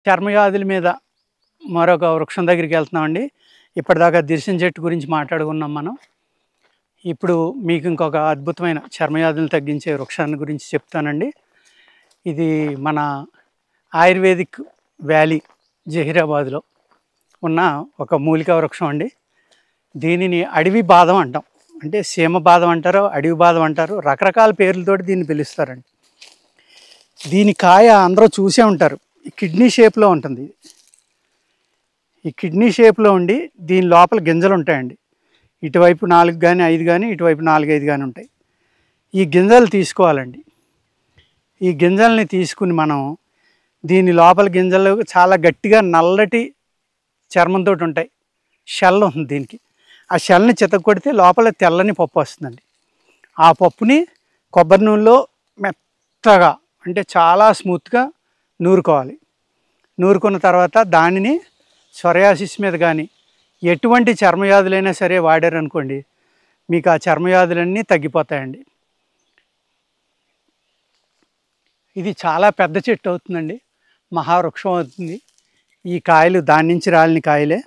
చర్మవ్యాధుల మీద మరొక వృక్షం దగ్గరికి వెళ్తున్నామండి. ఇప్పటిదాకా దిర్శన చెట్టు గురించి మాట్లాడుకున్నాం మనం. ఇప్పుడు మీకు ఇంకొక అద్భుతమైన చర్మవ్యాధులను తగ్గించే వృక్షాన్ని గురించి చెప్తానండి. ఇది మన ఆయుర్వేదిక్ వ్యాలీ జహీరాబాద్లో ఉన్న ఒక మూలికా వృక్షం అండి. దీనిని అడవి బాదం అంటాం. అంటే సీమ బాదం అంటారు, అడవి బాదం అంటారు, రకరకాల పేర్లతోటి దీన్ని పిలుస్తారండి. దీని కాయ అందరూ చూసే ఉంటారు. ఈ కిడ్నీ షేప్లో ఉంటుంది. ఈ కిడ్నీ షేప్లో ఉండి దీని లోపల గింజలు ఉంటాయండి. ఇటువైపు 4 కానీ 5 కానీ, ఇటువైపు 4, 5 కానీ ఉంటాయి. ఈ గింజలు తీసుకోవాలండి. ఈ గింజల్ని తీసుకుని మనం దీని లోపల గింజలు చాలా గట్టిగా నల్లటి చర్మంతో ఉంటాయి. షెల్ ఉంది దీనికి. ఆ షెల్ని చితక్కొడితే లోపల తెల్లని పప్పు వస్తుందండి. ఆ పప్పుని కొబ్బరి నూనెలో మెత్తగా అంటే చాలా స్మూత్గా నూరుకోవాలి. నూరుకున్న తర్వాత దానిని సొరయాసిస్ మీద కానీ ఎటువంటి చర్మవ్యాధులైనా సరే వాడారనుకోండి, మీకు ఆ చర్మవ్యాధులన్నీ తగ్గిపోతాయండి. ఇది చాలా పెద్ద చెట్టు అవుతుందండి, మహావృక్షం అవుతుంది. ఈ కాయలు దాని నుంచి రాలిన కాయలే.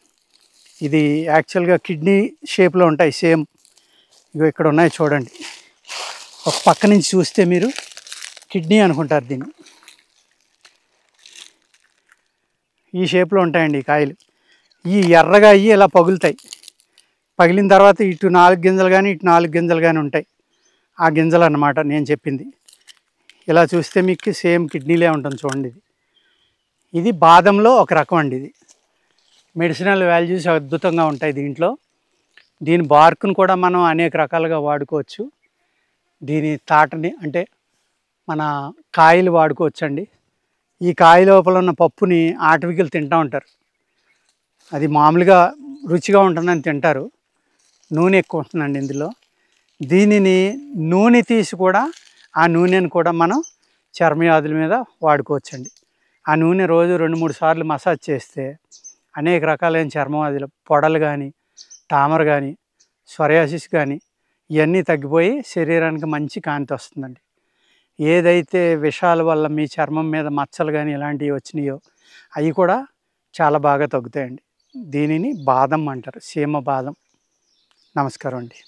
ఇది యాక్చువల్గా కిడ్నీ షేప్లో ఉంటాయి సేమ్. ఇగో ఇక్కడ ఉన్నాయి చూడండి. ఒక పక్క నుంచి చూస్తే మీరు కిడ్నీ అనుకుంటారు దీన్ని. ఈ షేప్లో ఉంటాయండి ఈ కాయలు. ఈ ఎర్రగా అయ్యి ఇలా పగులుతాయి. పగిలిన తర్వాత ఇటు 4 గింజలు కానీ, ఇటు 4 గింజలు కానీ ఉంటాయి. ఆ గింజలు అన్నమాట నేను చెప్పింది. ఇలా చూస్తే మీకు సేమ్ కిడ్నీలే ఉంటుంది చూడండి. ఇది బాదంలో ఒక రకం అండి. ఇది మెడిసినల్ వాల్యూస్ అద్భుతంగా ఉంటాయి దీంట్లో. దీని బార్కును కూడా మనం అనేక రకాలుగా వాడుకోవచ్చు. దీని తాటని అంటే మన కాయలు వాడుకోవచ్చండి. ఈ కాయ లోపల ఉన్న పప్పుని ఆటవికులు తింటూ ఉంటారు. అది మామూలుగా రుచిగా ఉంటుందని తింటారు. నూనె ఎక్కువ ఉంటుందండి ఇందులో. దీనిని నూనె తీసి కూడా ఆ నూనెను కూడా మనం చర్మవ్యాధుల మీద వాడుకోవచ్చండి. ఆ నూనె రోజు 2-3 సార్లు మసాజ్ చేస్తే అనేక రకాలైన చర్మవ్యాధులు, పొడలు కానీ, తామర కానీ, సొరయాసిస్ కానీ ఇవన్నీ తగ్గిపోయి శరీరానికి మంచి కాంతి వస్తుందండి. ఏదైతే విషాల వల్ల మీ చర్మం మీద మచ్చలు కానీ ఇలాంటివి వచ్చినాయో అవి కూడా చాలా బాగా తగ్గుతాయండి. దీనిని బాదం అంటారు, సీమ బాదం. నమస్కారం అండి.